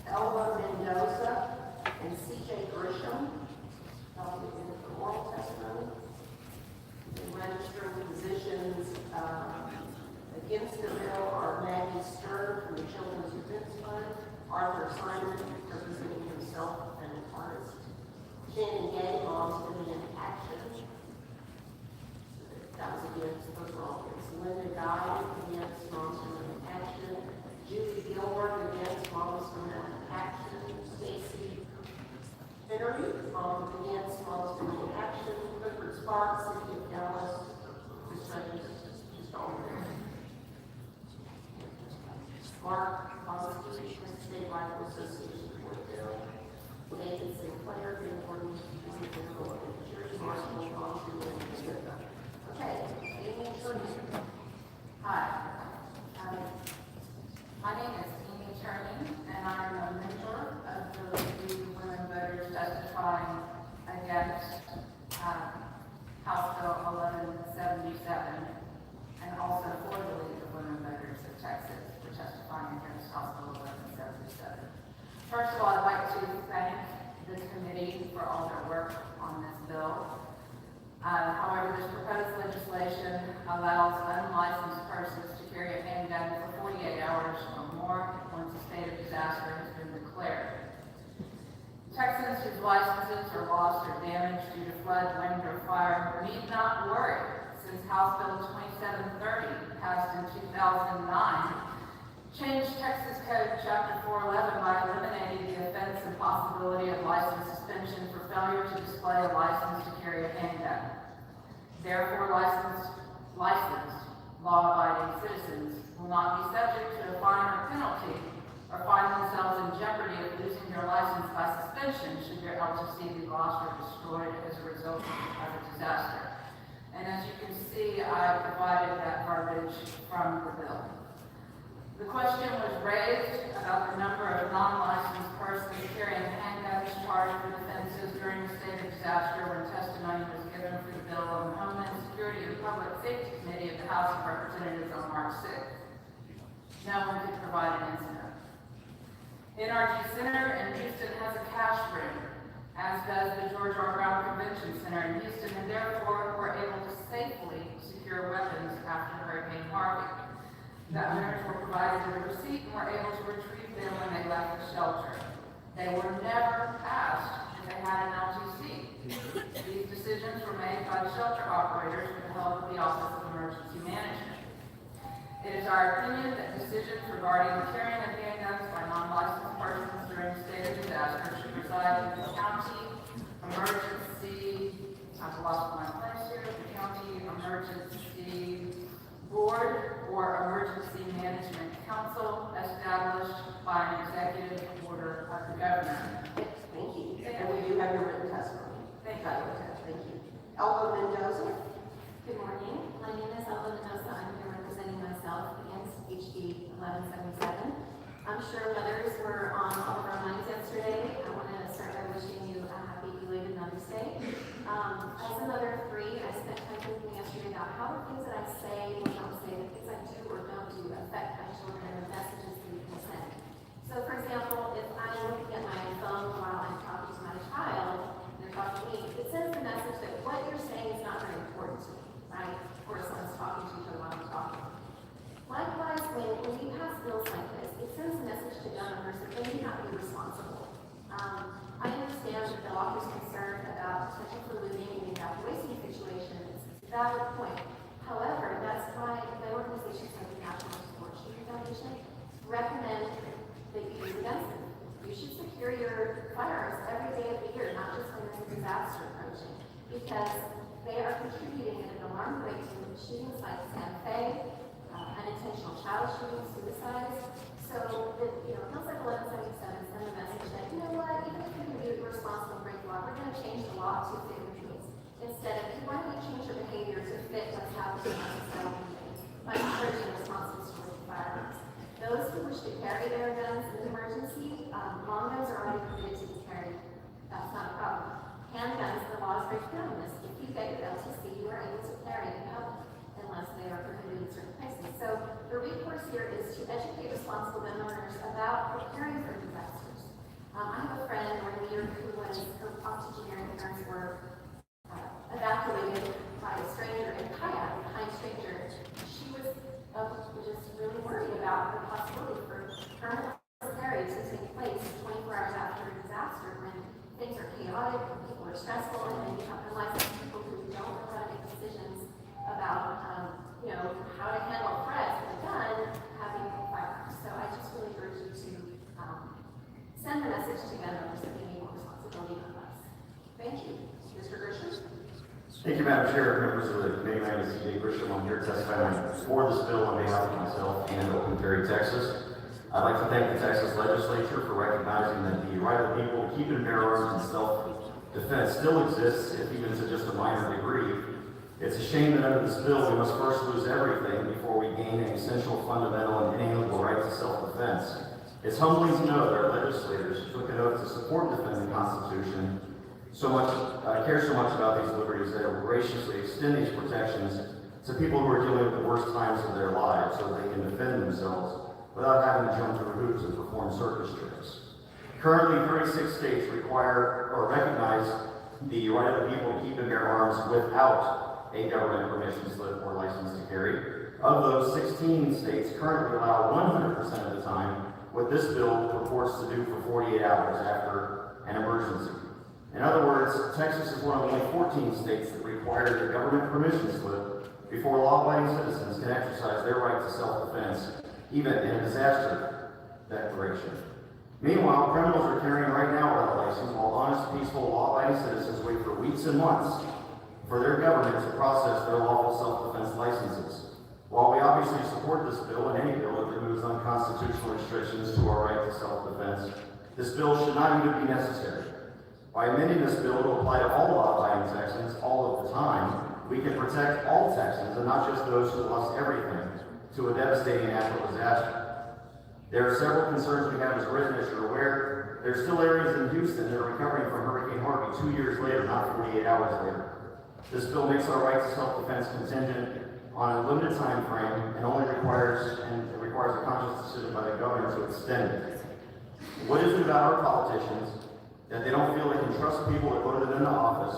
Elva Mendoza, and CJ Grisham. I'll be in for oral testimony. And registering positions against the bill are Maggie Stern from the Children's Defense Fund, Arthur Simon representing himself and an artist, Shannon Gay, Moms Women in Action. That was against, those were all against. Linda Guy against Moms Women in Action, Julie Gilbert against Moms Women in Action, Stacy Finnery, against Moms Women in Action, Clifford Sparks, City of Dallas, just all there. Mark Bosky, State Rifle Association, Fordville, David Sinclair, Bill Gordon, Jerry Marshall, Moms Women in Action. Okay, Amy Turney. Hi. My name is Amy Turney, and I'm a member of the League of Women Voters testifying against House Bill 1177, and also for the League of Women Voters of Texas for testifying against House Bill 1177. First of all, I'd like to thank this committee for all their work on this bill. However, this proposed legislation allows unlicensed persons to carry a handgun for 48 hours or more once a state of disaster has been declared. Texans whose licenses are lost or damaged due to flood, wind, or fire need not worry, since House Bill 2730, passed in 2009, changed Texas Code Chapter 411 by eliminating the offense and possibility of license suspension for failure to display a license to carry a handgun. Therefore, licensed, law-abiding citizens will not be subject to a fine or penalty or find themselves in jeopardy of losing their license by suspension should their LTC be lost or destroyed as a result of a disaster. And as you can see, I provided that verbiage from the bill. The question was raised about the number of non-licensed persons carrying handguns charged with offenses during a state of disaster when testimony was given for the bill on the Homeland Security and Public Safety Committee of the House of Representatives on March 6th. No one could provide an incident. NRG Center in Houston has a cash room, as does the George R. Brown Convention Center in Houston, and therefore were able to safely secure weapons after Hurricane Harvey. The owners were provided with a receipt and were able to retrieve them when they left the shelter. They were never asked if they had an LTC. These decisions were made by the shelter operators with the help of the Office of Emergency Management. It is our opinion that decisions regarding the carrying of handguns by non-licensed persons during a state of disaster should reside in the county emergency, I've lost my place here, the county emergency board or emergency management council established by an executive order of the governor. Thank you. And we do have your written testimony. Thank you. Thank you. Elva Mendoza. Good morning. My name is Elva Mendoza. I'm here representing myself against HB 1177. I'm sure mothers were on all of our minds yesterday. I want to start by wishing you a happy belated Mother's Day. As a mother of three, I spent time thinking yesterday about how the things that I say or don't say, the things I do or don't do affect my children and the messages that we can send. So for example, if I'm looking at my phone while I'm talking to my child, and they're talking to me, it sends the message that what you're saying is not very important to me, right? Or someone's talking to each other while I'm talking. Likewise, when we pass bills like this, it sends a message to gun owners that they need not be responsible. I understand that the author's concerned about potential for looting and evacuation situations. It's a valid point. However, that's why the organizations like the National Support Shooting Foundation recommend that you use a gun safe. You should secure your firearms every day of the year, not just when there's a disaster approaching, because they are contributing at an alarming rate to shootings like Santa Fe, unintentional child shootings, suicides. So, bills like 1177 send a message that, you know what, even if you're going to be responsible for breaking law, we're going to change the law to fit your needs. Instead of, why don't you change your behavior to fit what's happening on the settlement by encouraging responsible storage of firearms. Those who wish to carry their guns in an emergency, long guns are already permitted to be carried. That's not a problem. Handguns, the laws Osprey County. If you go to LTC, you are able to carry in public unless they are prohibited in certain places. So the recourse here is to educate responsible gun owners about preparing for disasters. I have a friend, Rainier, who was, her octogenarian parents were evacuated by a stranger in kayak, a kind stranger. She was just really worried about the possibility for permanent carry to take place 24 hours after a disaster when things are chaotic, people are stressful, and then you have unlicensed people who don't know how to make decisions about, how to handle threats with a gun, having firearms. So I just really urge you to send the message to gun owners that they need more responsibility on us. Thank you. Mr. Grisham? Thank you, Madam Chair, members of the committee. My name is C.J. Briscoe. I'm here testifying for this bill on behalf of myself and Open Carry Texas. I'd like to thank the Texas legislature for recognizing that the right of people to keep and bear arms in self-defense still exists, if even to just a minor degree. It's a shame that under this bill we must first lose everything before we gain an essential, fundamental, and inalienable right to self-defense. It's humbling to know that our legislators took an oath to support and defend the Constitution, care so much about these liberties that it will graciously extend these protections to people who are dealing with the worst times of their lives so that they can defend themselves without having to jump through hoops and perform circus tricks. Currently, 36 states require or recognize the right of the people to keep and bear arms without a government permission slip or license to carry. Of those, 16 states currently allow 100% of the time what this bill purports to do for 48 hours after an emergency. In other words, Texas is one of only 14 states that requires a government permission slip before law-abiding citizens can exercise their right to self-defense, even in a disaster declaration. Meanwhile, criminals are carrying right now without a license, while honest, peaceful, law-abiding citizens wait for weeks and months for their government to process their lawful self-defense licenses. While we obviously support this bill and any bill that removes unconstitutional restrictions to our right to self-defense, this bill should not even be necessary. By amending this bill to apply to all law-abiding Texans all of the time, we can protect all Texans and not just those who lost everything to a devastating natural disaster. There are several concerns we have as written, as you're aware. There are still areas in Houston that are recovering from Hurricane Harvey 2 years later, not 48 hours later. This bill makes our right to self-defense contingent on a limited time frame and only requires a conscious decision by the governor to extend it. What is it about our politicians that they don't feel they can trust people that voted them into office,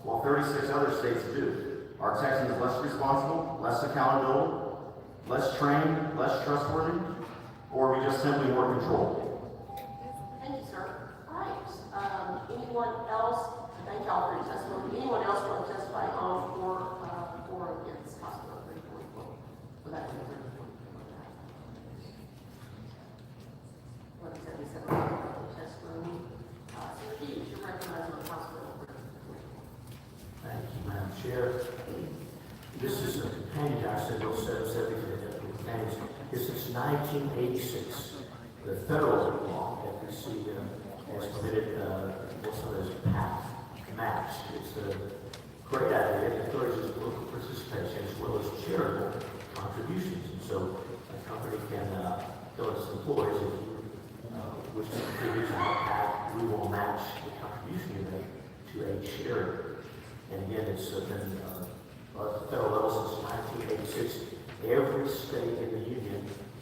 while 36 other states do? Are Texans less responsible, less accountable, less trained, less trustworthy, or are we just simply more controlled? Thank you, sir. All right. Anyone else? Thank y'all for your testimony. Anyone else want to testify on or against House Bill 344? For that 1177 testimony. Sir Hughes, you're recognized on House Bill 344. Thank you, Madam Chair. This is a companion House Bill 770 for the Deputy Companions. Since 1986, the federal law, Advocacy, has permitted what's known as PAC match. It's a great idea. It encourages political participation as well as charitable contributions. And so a company can tell its employees, if you wish to contribute to our PAC, we will match the contribution you make to a charity. And again, it's been at the federal level since 1986. Every state in the union,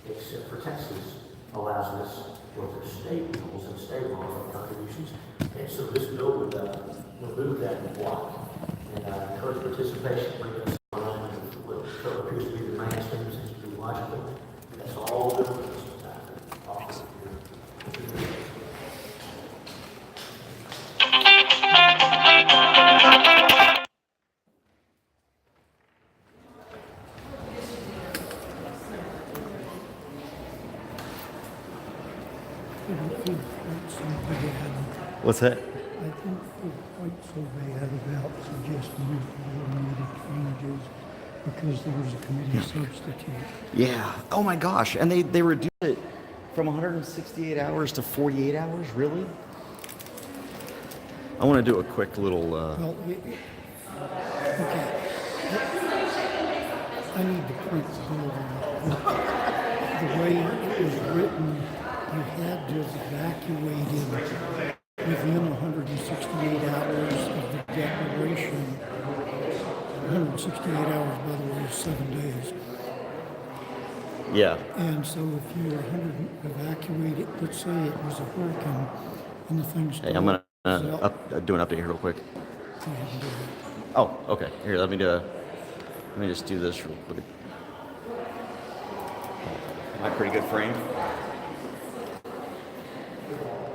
except for Texas, allows this for their state rules and state laws on contributions. And so this bill would remove that block and encourage participation, bring us around what appears to be the mainstream, seems to be logical. That's all the difference offered here. What's that? I don't feel quite so bad about suggesting changes because there was a committee substitute. Yeah. Oh my gosh. And they reduced it from 168 hours to 48 hours? Really? I want to do a quick little... Well, okay. I need to print the bill out. The way it was written, you had to evacuate him within 168 hours of the declaration. 168 hours, by the way, is 7 days. Yeah. And so if you were 100 evacuated, let's say it was a hurricane and the thing Hey, I'm gonna out, do an update here real quick. go ahead and do that. Oh, okay. Here, let me just do this real quick. Am I pretty good frame?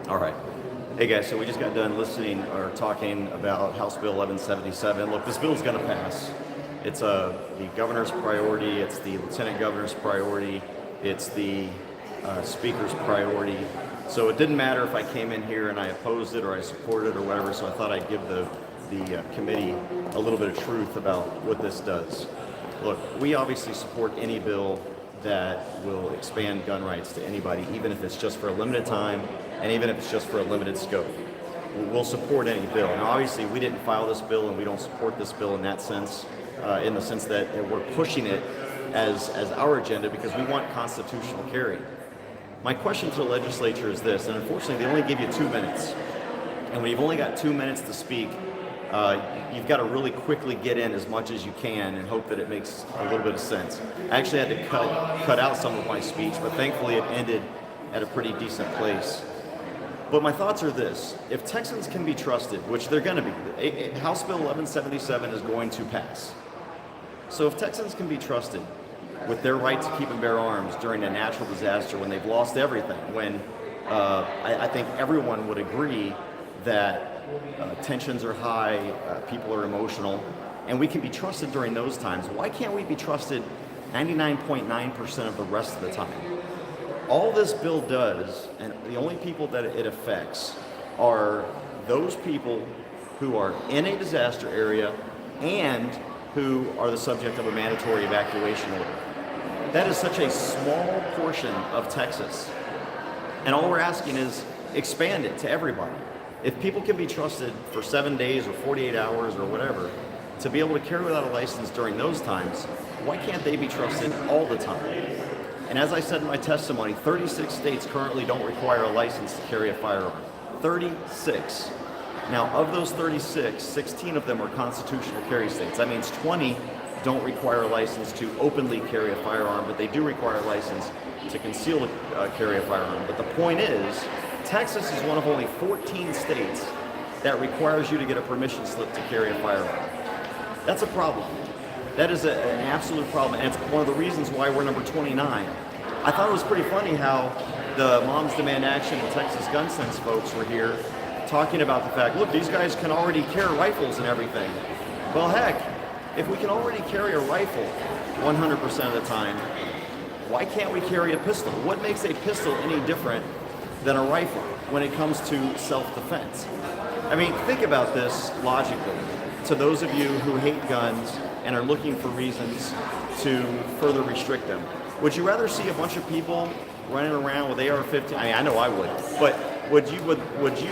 All right. Hey guys, so we just got done listening or talking about House Bill 1177. Look, this bill is going to pass. It's the governor's priority. It's the lieutenant governor's priority. It's the speaker's priority. So it didn't matter if I came in here and I opposed it or I supported it or whatever. So I thought I'd give the committee a little bit of truth about what this does. Look, we obviously support any bill that will expand gun rights to anybody, even if it's just for a limited time and even if it's just for a limited scope. We'll support any bill. Now, obviously, we didn't file this bill and we don't support this bill in that sense, in the sense that we're pushing it as our agenda because we want constitutional carry. My question to the legislature is this, and unfortunately, they only give you 2 minutes. And when you've only got 2 minutes to speak, you've got to really quickly get in as much as you can and hope that it makes a little bit of sense. I actually had to cut out some of my speech, but thankfully it ended at a pretty decent place. But my thoughts are this: if Texans can be trusted, which they're going to be, House Bill 1177 is going to pass. So if Texans can be trusted with their right to keep and bear arms during a natural disaster when they've lost everything, when I think everyone would agree that tensions are high, people are emotional, and we can be trusted during those times. Why can't we be trusted 99.9% of the rest of the time? All this bill does, and the only people that it affects, are those people who are in a disaster area and who are the subject of a mandatory evacuation order. That is such a small portion of Texas. And all we're asking is expand it to everybody. If people can be trusted for 7 days or 48 hours or whatever to be able to carry without a license during those times, why can't they be trusted all the time? And as I said in my testimony, 36 states currently don't require a license to carry a firearm. 36. Now, of those 36, 16 of them are constitutional carry states. That means 20 don't require a license to openly carry a firearm, but they do require a license to conceal carry a firearm. But the point is, Texas is one of only 14 states that requires you to get a permission slip to carry a firearm. That's a problem. That is an absolute problem, and it's one of the reasons why we're number 29. I thought it was pretty funny how the Moms Demand Action and Texas Gun Sense folks were here talking about the fact, look, these guys can already carry rifles and everything. Well, heck, if we can already carry a rifle 100% of the time, why can't we carry a pistol? What makes a pistol any different than a rifle when it comes to self-defense? I mean, think about this logically. To those of you who hate guns and are looking for reasons to further restrict them, would you rather see a bunch of people running around with AR-15? I mean, I know I would, but would you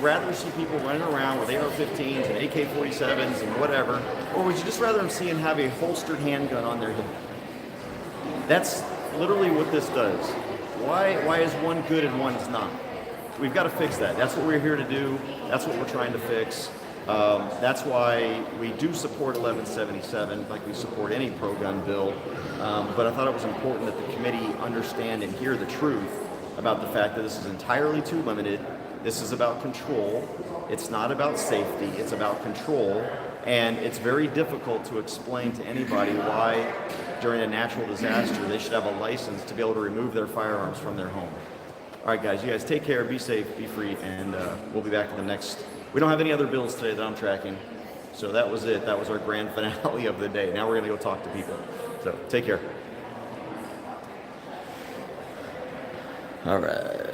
rather see people running around with AR-15s and AK-47s and whatever, or would you just rather see them have a holstered handgun on their hip? That's literally what this does. Why is one good and one's not? We've got to fix that. That's what we're here to do. That's what we're trying to fix. That's why we do support 1177, like we support any pro-gun bill. But I thought it was important that the committee understand and hear the truth about the fact that this is entirely too limited. This is about control. It's not about safety. It's about control. And it's very difficult to explain to anybody why, during a natural disaster, they should have a license to be able to remove their firearms from their home. All right, guys, you guys take care, be safe, be free, and we'll be back to the next. We don't have any other bills today that I'm tracking. So that was it. That was our grand finale of the day. Now we're going to go talk to people. So take care. All right.